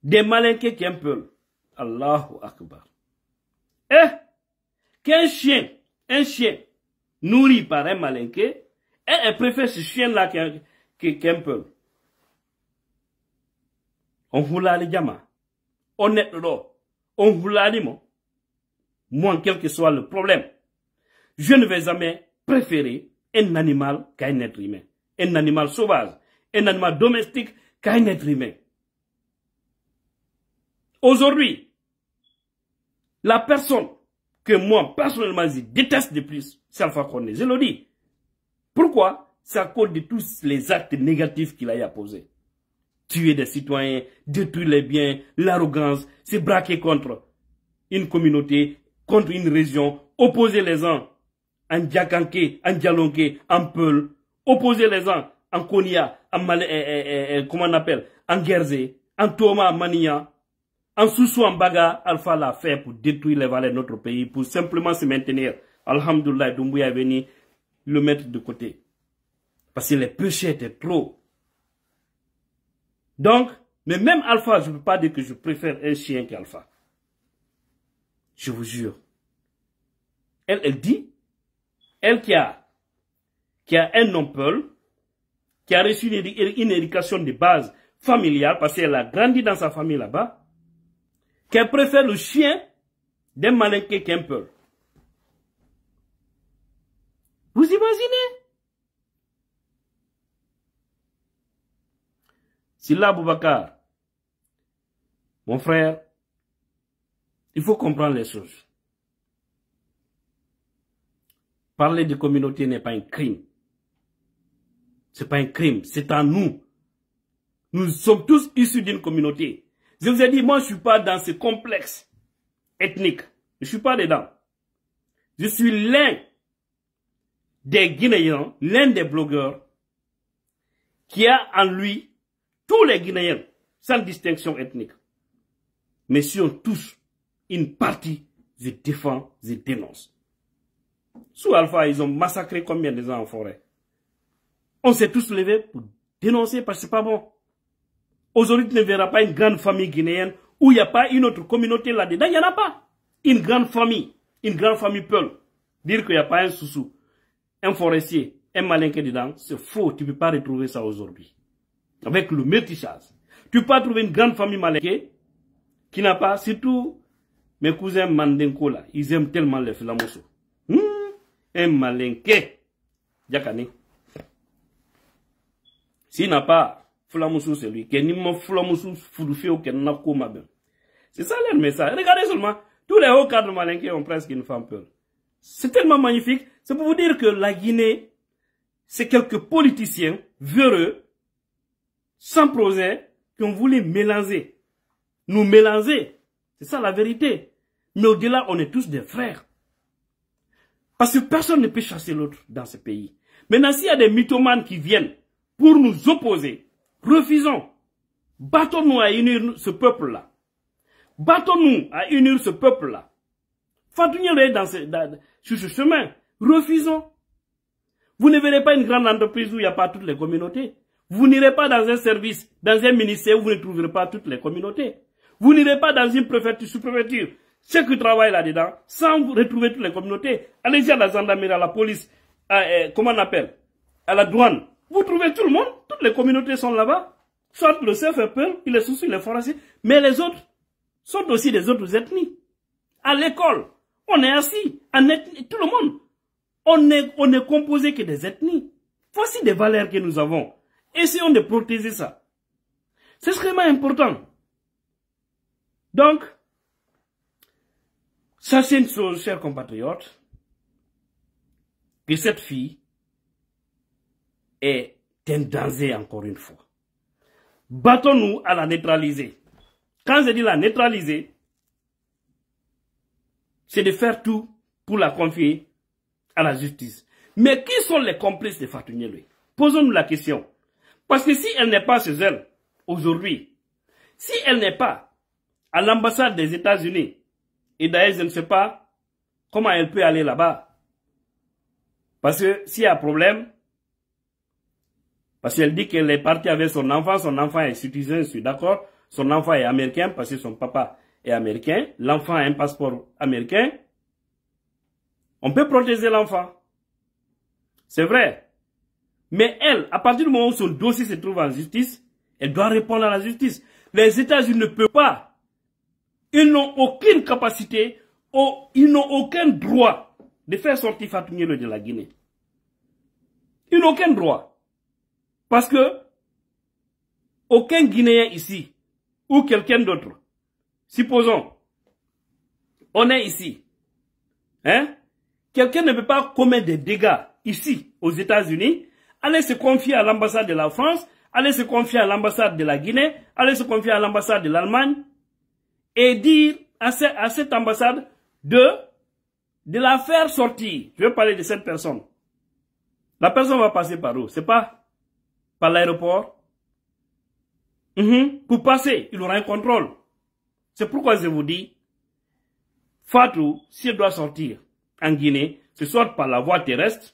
des malinqués qu'un peuple. Allahu Akbar. Qu'un chien, nourri par un malinqué, elle préfère ce chien-là qu'un peuple. On voulait les gamins. Honnêtement, on voulait les mots. Moi, quel que soit le problème, je ne vais jamais préférer un animal qu'un être humain. Un animal sauvage, un animal domestique qu'un être humain. Aujourd'hui, la personne que moi, personnellement, je déteste de plus, c'est Alpha Condé. Je le dis. Pourquoi? C'est à cause de tous les actes négatifs qu'il a posés. tuer des citoyens, détruire les biens, l'arrogance, se braquer contre une communauté, contre une région, opposer les uns en Diakanké, en Dialonké, en Peul, opposer les uns en Konya, en comment on appelle, en Guerzé, en Toma, en Mania, en Soussou, en Baga, Alpha l'a fait pour détruire les valeurs de notre pays, pour simplement se maintenir. Alhamdoulilah, Doumbouya est venu le mettre de côté. Parce que les péchés étaient trop. Donc, mais même Alpha, je ne peux pas dire que je préfère un chien qu'Alpha. Je vous jure. Elle dit, elle qui a un nom Peul, qui a reçu une éducation de base familiale, parce qu'elle a grandi dans sa famille là-bas, qu'elle préfère le chien d'un malinqué qu'un Peul. Vous imaginez? Silla Boubacar, mon frère, il faut comprendre les choses. Parler de communauté n'est pas un crime. Ce n'est pas un crime, c'est à nous. Nous sommes tous issus d'une communauté. Je vous ai dit, moi je ne suis pas dans ce complexe ethnique. Je ne suis pas dedans. Je suis l'un des Guinéens, l'un des blogueurs qui a en lui tous les Guinéens, sans distinction ethnique. Mais si on touche une partie, je défends, je dénonce. Sous Alpha, ils ont massacré combien de gens en forêt? On s'est tous levés pour dénoncer parce que c'est pas bon. Aujourd'hui, tu ne verras pas une grande famille guinéenne où il n'y a pas une autre communauté là-dedans. Il n'y en a pas. Une grande famille Peul. Dire qu'il n'y a pas un Soussou, un forestier, un malinqué dedans, c'est faux. Tu ne peux pas retrouver ça aujourd'hui. Avec le métissage. Tu ne peux pas trouver une grande famille malinqué qui n'a pas, surtout mes cousins Mandenko là, ils aiment tellement les Flamosso. Un malinqué. Diakane. S'il n'a pas Flamosso, c'est lui. C'est ça leur message. Regardez seulement. Tous les hauts cadres malinqués ont presque une femme Peul. C'est tellement magnifique. C'est pour vous dire que la Guinée, c'est quelques politiciens véreux, sans projet, qui ont voulu mélanger. Nous mélanger. C'est ça la vérité. Mais au-delà, on est tous des frères. Parce que personne ne peut chasser l'autre dans ce pays. Maintenant, s'il y a des mythomanes qui viennent pour nous opposer, refusons. Battons-nous à unir ce peuple-là. Battons-nous à unir ce peuple-là. Faisons-le sur ce chemin. Refusons. Vous ne verrez pas une grande entreprise où il n'y a pas toutes les communautés. Vous n'irez pas dans un service, dans un ministère où vous ne trouverez pas toutes les communautés. Vous n'irez pas dans une préfecture, sous-préfecture, ceux qui travaillent là-dedans, sans vous retrouver toutes les communautés. Allez-y à la gendarmerie, à la police, comment on appelle, à la douane. Vous trouvez tout le monde, toutes les communautés sont là-bas. Soit le CFPL, il est souci, les forestiers, mais les autres sont aussi des autres ethnies. À l'école, on est assis, en ethnie, tout le monde. On n'est composé que des ethnies. Voici des valeurs que nous avons. Essayons de protéger ça. C'est extrêmement important. Donc, sachez une chose, chers compatriotes, que cette fille est un danger encore une fois. Battons-nous à la neutraliser. Quand je dis la neutraliser, c'est de faire tout pour la confier à la justice. Mais qui sont les complices de Fatou Niéloué? Posons-nous la question. Parce que si elle n'est pas chez elle, aujourd'hui, si elle n'est pas à l'ambassade des États-Unis, et d'ailleurs je ne sais pas comment elle peut aller là-bas. Parce que s'il y a un problème, parce qu'elle dit qu'elle est partie avec son enfant est citoyen, je suis d'accord, son enfant est américain parce que son papa est américain, l'enfant a un passeport américain, on peut protéger l'enfant. C'est vrai. Mais elle, à partir du moment où son dossier se trouve en justice, elle doit répondre à la justice. Les États-Unis ne peuvent pas. Ils n'ont aucune capacité, ils n'ont aucun droit de faire sortir Fatou Niéloué de la Guinée. Ils n'ont aucun droit. Parce que aucun Guinéen ici, ou quelqu'un d'autre, supposons, on est ici, hein? Quelqu'un ne peut pas commettre des dégâts ici, aux États-Unis, aller se confier à l'ambassade de la France, aller se confier à l'ambassade de la Guinée, aller se confier à l'ambassade de l'Allemagne et dire à cette ambassade de la faire sortir. Je vais parler de cette personne. La personne va passer par où? C'est pas par l'aéroport. Pour passer, il aura un contrôle. C'est pourquoi je vous dis, Fatou, si elle doit sortir en Guinée, c'est soit par la voie terrestre,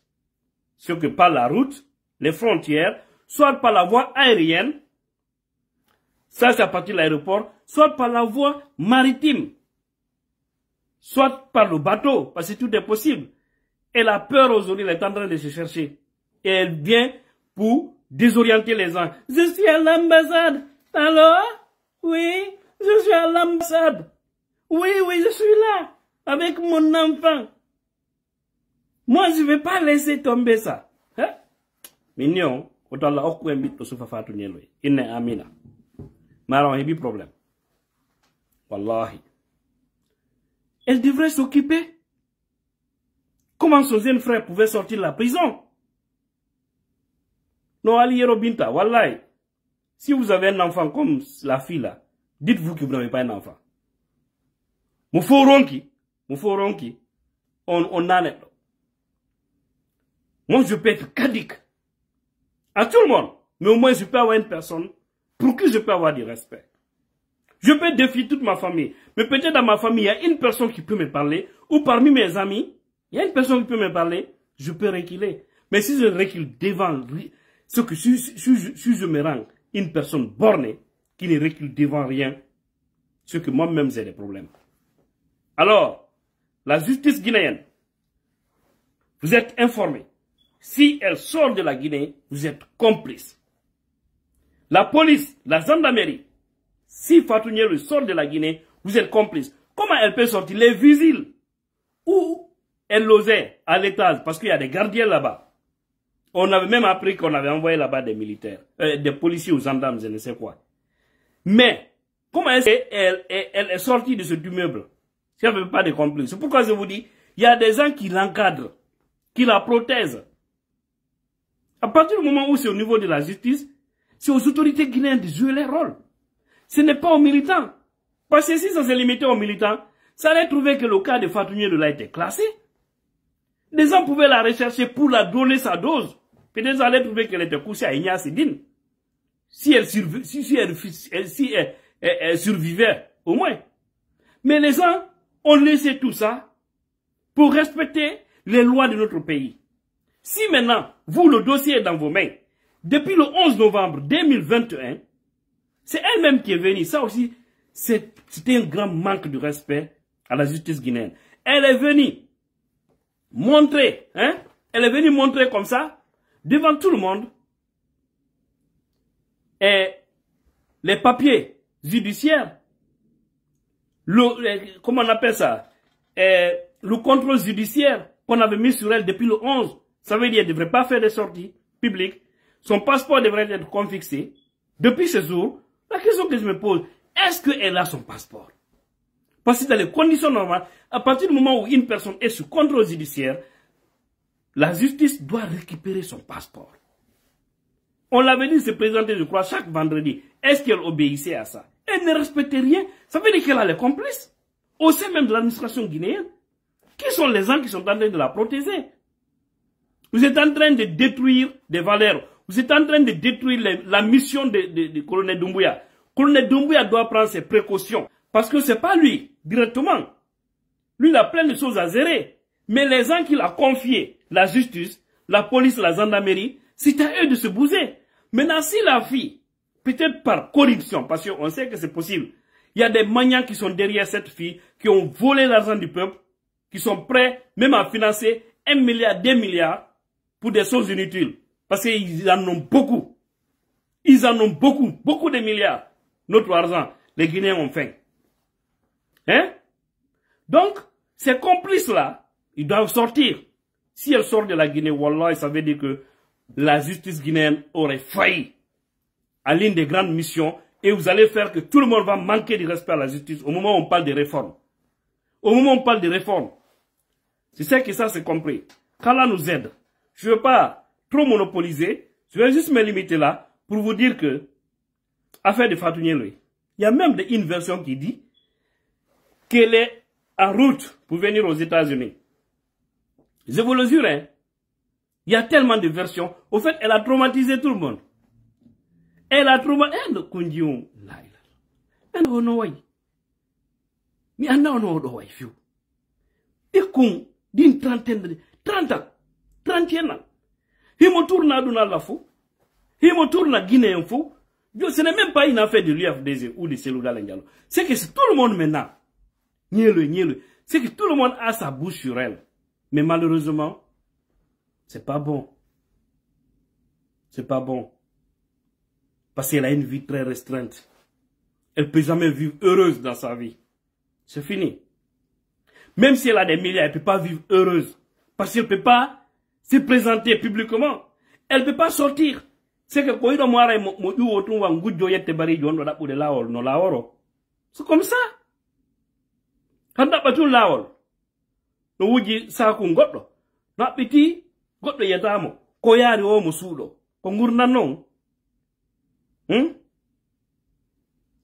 ce que par la route, les frontières, soit par la voie aérienne, ça c'est à partir de l'aéroport, soit par la voie maritime, soit par le bateau, parce que tout est possible. Elle a peur aujourd'hui, elle est en train de se chercher. Et elle vient pour désorienter les gens. Je suis à l'ambassade. Alors? Oui, je suis à l'ambassade. Oui, je suis là, avec mon enfant. Moi, je ne vais pas laisser tomber ça. Hein? Mignon, autant la okwembi to soufa fatu nyelo. Inne amina. Maron, il y a problème. Wallahi. Elle devrait s'occuper. Comment son jeune frère pouvait sortir de la prison? Non, Ali Robinta, wallahi. Si vous avez un enfant comme la fille là, dites-vous que vous n'avez pas un enfant. Mouforonki, on en est. Moi, je peux être cadique à tout le monde, mais au moins je peux avoir une personne pour qui je peux avoir du respect. Je peux défier toute ma famille, mais peut-être dans ma famille, il y a une personne qui peut me parler, ou parmi mes amis, il y a une personne qui peut me parler, je peux reculer. Mais si je recule devant, ce que si je me rends une personne bornée, qui ne recule devant rien, c'est que moi-même j'ai des problèmes. Alors, la justice guinéenne, vous êtes informés. Si elle sort de la Guinée, vous êtes complices. La police, la gendarmerie, si Fatou Nyelo sort de la Guinée, vous êtes complices. Comment elle peut sortir? Les vigiles, où elle logait à l'étage, parce qu'il y a des gardiens là-bas. On avait même appris qu'on avait envoyé là-bas des militaires, des policiers ou gendarmes, je ne sais quoi. Mais, comment elle est sortie de cet immeuble? Si elle ne veut pas de complices. C'est pourquoi je vous dis, il y a des gens qui l'encadrent, qui la protègent. À partir du moment où c'est au niveau de la justice, c'est aux autorités guinéennes de jouer leur rôle. Ce n'est pas aux militants. Parce que si ça s'est limité aux militants, ça allait trouver que le cas de Fatou Nyelo a été classé. Les gens pouvaient la rechercher pour la donner sa dose. Peut-être ça allait trouver qu'elle était couchée à Ignace Sidine. Si elle survivait, au moins. Mais les gens ont laissé tout ça pour respecter les lois de notre pays. Si maintenant, vous, le dossier est dans vos mains, depuis le 11 novembre 2021, c'est elle-même qui est venue. Ça aussi, c'était un grand manque de respect à la justice guinéenne. Elle est venue montrer, elle est venue montrer comme ça, devant tout le monde, et les papiers judiciaires, comment on appelle ça, le contrôle judiciaire qu'on avait mis sur elle depuis le 11. Ça veut dire qu'elle ne devrait pas faire des sorties publiques. Son passeport devrait être confisqué. Depuis ce jour, la question que je me pose, est-ce qu'elle a son passeport? Parce que dans les conditions normales, à partir du moment où une personne est sous contrôle judiciaire, la justice doit récupérer son passeport. On l'avait dit se présenter, je crois, chaque vendredi. Est-ce qu'elle obéissait à ça? Elle ne respectait rien. Ça veut dire qu'elle a les complices. Au sein même de l'administration guinéenne. Qui sont les gens qui sont en train de la protéger? Vous êtes en train de détruire des valeurs. Vous êtes en train de détruire la mission de colonel Doumbouya. Colonel Doumbouya doit prendre ses précautions. Parce que c'est pas lui, directement. Lui, il a plein de choses à gérer. Mais les gens qu'il a confiés, la justice, la police, la gendarmerie, c'est à eux de se bouger. Maintenant, si la fille, peut-être par corruption, parce qu'on sait que c'est possible, il y a des maniants qui sont derrière cette fille, qui ont volé l'argent du peuple, qui sont prêts même à financer 1 milliard, 2 milliards pour des choses inutiles. Parce qu'ils en ont beaucoup. Ils en ont beaucoup, beaucoup de milliards. Notre argent, les Guinéens ont faim. Donc, ces complices-là, ils doivent sortir. Si elle sort de la Guinée, wallah, ça veut dire que la justice guinéenne aurait failli à l'une des grandes missions et vous allez faire que tout le monde va manquer de respect à la justice au moment où on parle de réformes. Au moment où on parle de réformes. C'est ça que ça c'est compris. Qu'Allah nous aide. Je ne veux pas trop monopoliser. Je vais juste me limiter là pour vous dire que, affaire de Fatou Niélo, il y a même une version qui dit qu'elle est en route pour venir aux États-Unis. Je vous le jure, hein. Il y a tellement de versions. Au fait, elle a traumatisé tout le monde. Elle a traumatisé. Elle d'une trentaine de 30 ans. 31 ans. Il me tourne à la fou. Il me tourne à Guinée fou. Ce n'est même pas une affaire de l'UFDZ ou de Selou Dalein Diallo. C'est que c'est tout le monde maintenant. C'est que tout le monde a sa bouche sur elle. Mais malheureusement, c'est pas bon. C'est pas bon. Parce qu'elle a une vie très restreinte. Elle ne peut jamais vivre heureuse dans sa vie. C'est fini. Même si elle a des milliards, elle ne peut pas vivre heureuse. Parce qu'elle ne peut pas se présenter publiquement. Elle ne peut pas sortir. C'est que quand c'est comme ça. Quand on a no wuji saku goddo na biti goddo yetamo ko yaari o mo suudo ko ngurnan non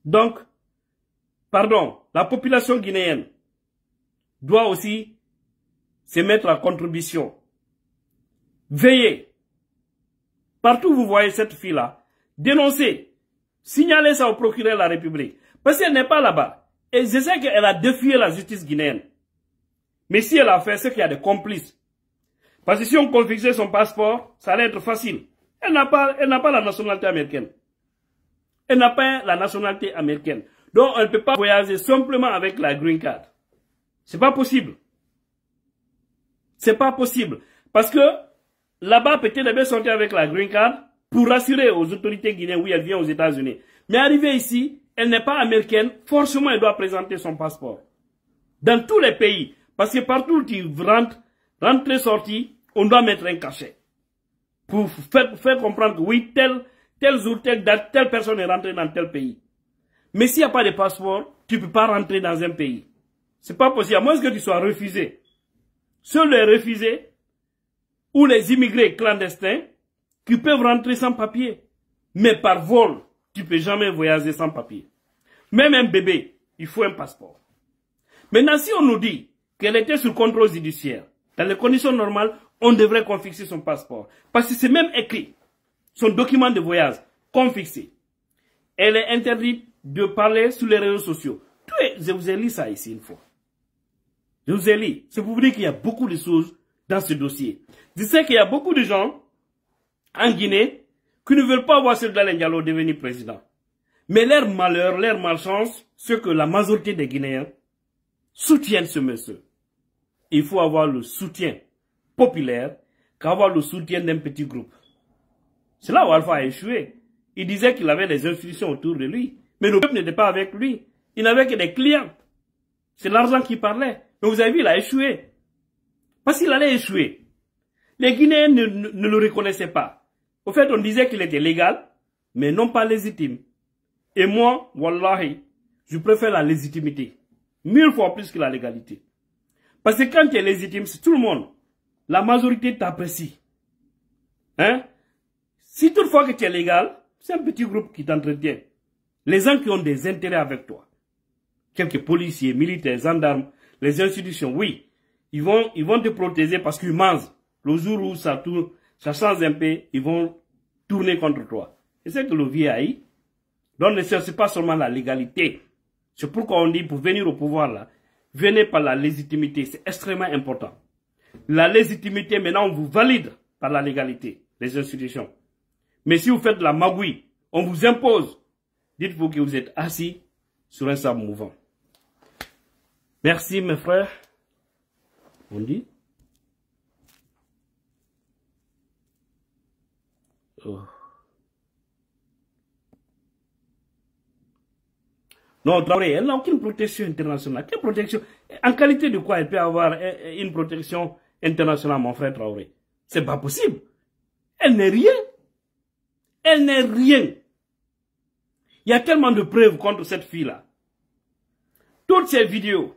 donc pardon, la population guinéenne doit aussi se mettre en contribution. Veillez partout où vous voyez cette fille là, dénoncez, signalez ça au procureur de la République parce qu'elle n'est pas là-bas et je sais qu'elle a défié la justice guinéenne. Mais si elle a fait, c'est qu'il y a des complices. Parce que si on confisquait son passeport, ça allait être facile. Elle n'a pas la nationalité américaine. Elle n'a pas la nationalité américaine. Donc, elle ne peut pas voyager simplement avec la green card. C'est pas possible. C'est pas possible. Parce que, là-bas, peut-être elle devait sortir avec la green card pour rassurer aux autorités guinéennes, oui, elle vient aux États-Unis. Mais arrivée ici, elle n'est pas américaine, forcément, elle doit présenter son passeport. Dans tous les pays. Parce que partout où tu rentres, sorti, on doit mettre un cachet. Pour faire comprendre que oui, tel jour, telle date, telle personne est rentrée dans tel pays. Mais s'il n'y a pas de passeport, tu ne peux pas rentrer dans un pays. C'est pas possible, à moins que tu sois refusé. Seuls les refusés ou les immigrés clandestins qui peuvent rentrer sans papier. Mais par vol, tu ne peux jamais voyager sans papier. Même un bébé, il faut un passeport. Maintenant, si on nous dit qu'elle était sous contrôle judiciaire, dans les conditions normales, on devrait confisquer son passeport. Parce que c'est même écrit, son document de voyage, confisqué. Elle est interdite de parler sur les réseaux sociaux. Je vous ai lu ça ici une fois. Je vous ai lu. C'est pour vous dire qu'il y a beaucoup de choses dans ce dossier. Je sais qu'il y a beaucoup de gens en Guinée qui ne veulent pas voir Selou Dalein Diallo devenir président. Mais leur malheur, leur malchance, c'est que la majorité des Guinéens soutiennent ce monsieur. Il faut avoir le soutien populaire qu'avoir le soutien d'un petit groupe. C'est là où Alpha a échoué. Il disait qu'il avait des institutions autour de lui. Mais le peuple n'était pas avec lui. Il n'avait que des clients. C'est l'argent qui parlait. Mais vous avez vu, il a échoué. Parce qu'il allait échouer. Les Guinéens ne le reconnaissaient pas. Au fait, on disait qu'il était légal, mais non pas légitime. Et moi, wallahi, je préfère la légitimité. 1000 fois plus que la légalité. Parce que quand tu es légitime, c'est tout le monde. La majorité t'apprécie. Hein? Si toutefois que tu es légal, c'est un petit groupe qui t'entretient. Les gens qui ont des intérêts avec toi. Quelques policiers, militaires, gendarmes, les institutions, oui. Ils vont te protéger parce qu'ils mangent. Le jour où ça change un peu, ils vont tourner contre toi. Et c'est que le VAI, donc ne cherchez pas seulement la légalité. C'est pourquoi on dit, pour venir au pouvoir là, venez par la légitimité. C'est extrêmement important. La légitimité, maintenant, on vous valide par la légalité, les institutions. Mais si vous faites la magouille, on vous impose. Dites-vous que vous êtes assis sur un sable mouvant. Merci, mes frères. On dit. Oh. Non, Traoré, elle n'a aucune protection internationale. Quelle protection? En qualité de quoi elle peut avoir une protection internationale, mon frère Traoré? C'est pas possible. Elle n'est rien. Elle n'est rien. Il y a tellement de preuves contre cette fille-là. Toutes ces vidéos,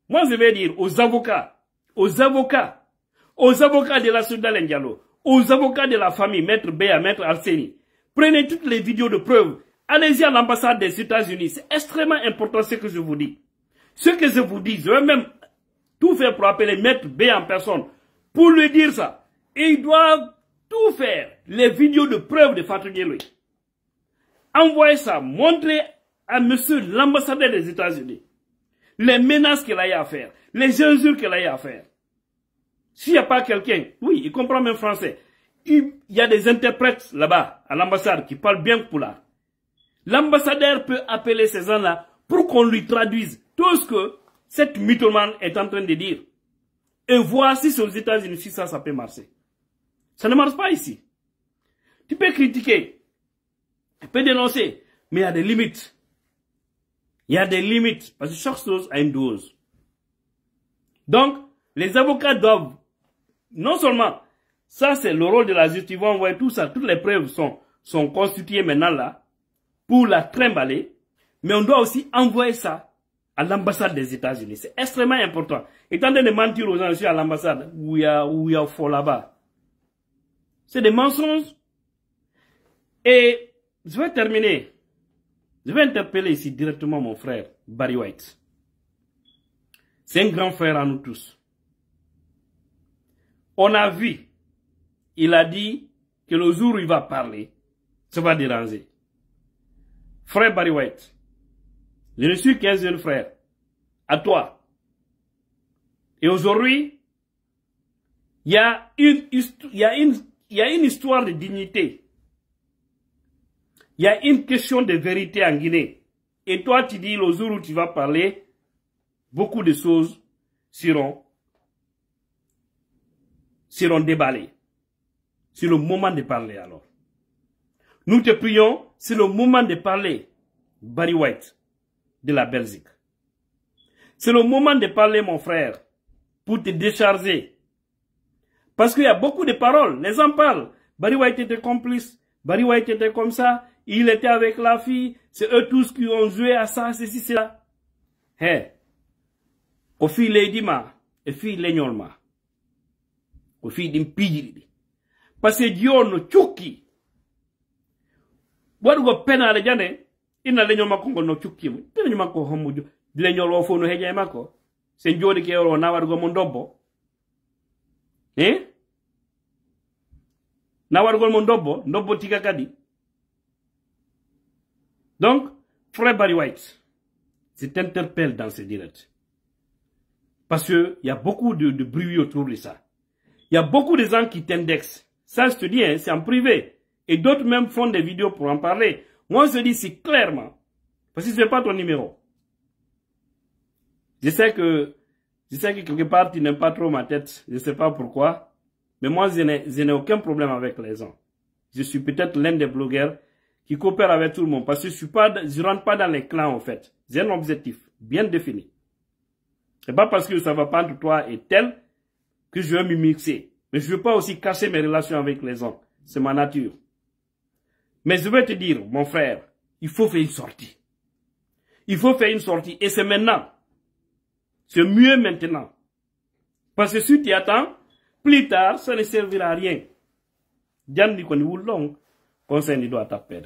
moi je vais dire aux avocats de la Selou Dalein Diallo, aux avocats de la famille, Maître Béa, Maître Arseni, Prenez toutes les vidéos de preuve. Allez-y à l'ambassade des États-Unis. C'est extrêmement important ce que je vous dis. Ce que je vous dis, je vais même tout faire pour appeler Maître B en personne pour lui dire ça. Et ils doivent tout faire. Les vidéos de preuve de Fatou Diémé. Envoyez ça. Montrez à monsieur l'ambassadeur des États-Unis les menaces qu'il a eu à faire. Les injures qu'il a eu à faire. S'il n'y a pas quelqu'un, oui, il comprend même français. Il y a des interprètes là-bas, à l'ambassade, qui parlent bien Poulard. L'ambassadeur peut appeler ces gens-là pour qu'on lui traduise tout ce que cette mythomane est en train de dire. Et voir si c'est aux États-Unis, si ça peut marcher. Ça ne marche pas ici. Tu peux critiquer, tu peux dénoncer, mais il y a des limites. Il y a des limites, parce que chaque chose a une dose. Donc, les avocats doivent, non seulement, ça c'est le rôle de la justice, ils vont envoyer tout ça, toutes les preuves sont constituées maintenant là, pour la trimballer, mais on doit aussi envoyer ça à l'ambassade des États-Unis. C'est extrêmement important. Étant donné de mentir aux gens, je suis à l'ambassade, où il y a faux là-bas. C'est des mensonges. Et je vais terminer. Je vais interpeller ici directement mon frère, Barry White. C'est un grand frère à nous tous. On a vu, il a dit que le jour où il va parler, ça va déranger. Frère Barry White, je ne suis qu'un seul frère, à toi. Et aujourd'hui, il y a une histoire de dignité. Il y a une question de vérité en Guinée. Et toi, tu dis, le jour où tu vas parler, beaucoup de choses seront déballées. C'est le moment de parler alors. Nous te prions, c'est le moment de parler, Barry White, de la Belgique. C'est le moment de parler, mon frère, pour te décharger. Parce qu'il y a beaucoup de paroles, les gens parlent. Barry White était complice, Barry White était comme ça, il était avec la fille, c'est eux tous qui ont joué à ça, ceci, cela. Hé, au fil Lady Ma, et fille Legnolma, au fil d'Impigri. Parce que Dieu no chuki. Wadugo pena le jane, ina Legnolma kongo no chuki. Legnolma ko homujo, Legnolma fo no heja mako. Se njodi ke oro na wadugo mondobo. Na wadugo mondobo, ndobo tika kadi. Donc, frère Barry White, je t'interpelle dans ce direct. Parce qu'il y a beaucoup de bruit autour de ça. Il y a beaucoup de gens qui t'indexent. Ça, je te dis, hein, c'est en privé. Et d'autres même font des vidéos pour en parler. Moi, je dis c'est clairement. Parce que ce n'est pas ton numéro. Je sais que quelque part, tu n'aimes pas trop ma tête. Je ne sais pas pourquoi. Mais moi, je n'ai aucun problème avec les gens. Je suis peut-être l'un des blogueurs qui coopère avec tout le monde. Parce que je rentre pas dans les clans, en fait. J'ai un objectif bien défini. C'est pas parce que ça va pas entre toi et tel que je vais me mixer. Mais je veux pas aussi casser mes relations avec les gens. C'est ma nature. Mais je vais te dire, mon frère, il faut faire une sortie. Il faut faire une sortie. Et c'est maintenant. C'est mieux maintenant. Parce que si tu attends, plus tard, ça ne servira à rien. Diane dit qu'on est long. Conseil ni doit taper.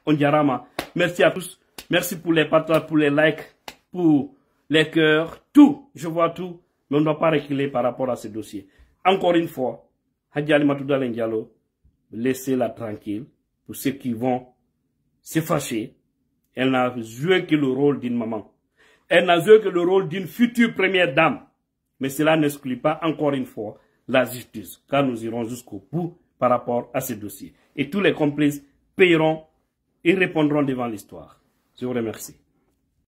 On diarama. Merci à tous. Merci pour les partages, pour les likes, pour les cœurs, tout. Je vois tout. Mais on ne doit pas reculer par rapport à ce dossier. Encore une fois, Hadjali Matouda Diallo, laissez-la tranquille pour ceux qui vont se fâcher. Elle n'a joué que le rôle d'une maman. Elle n'a joué que le rôle d'une future première dame. Mais cela n'exclut pas, encore une fois, la justice. Car nous irons jusqu'au bout par rapport à ce dossier. Et tous les complices paieront et répondront devant l'histoire. Je vous remercie.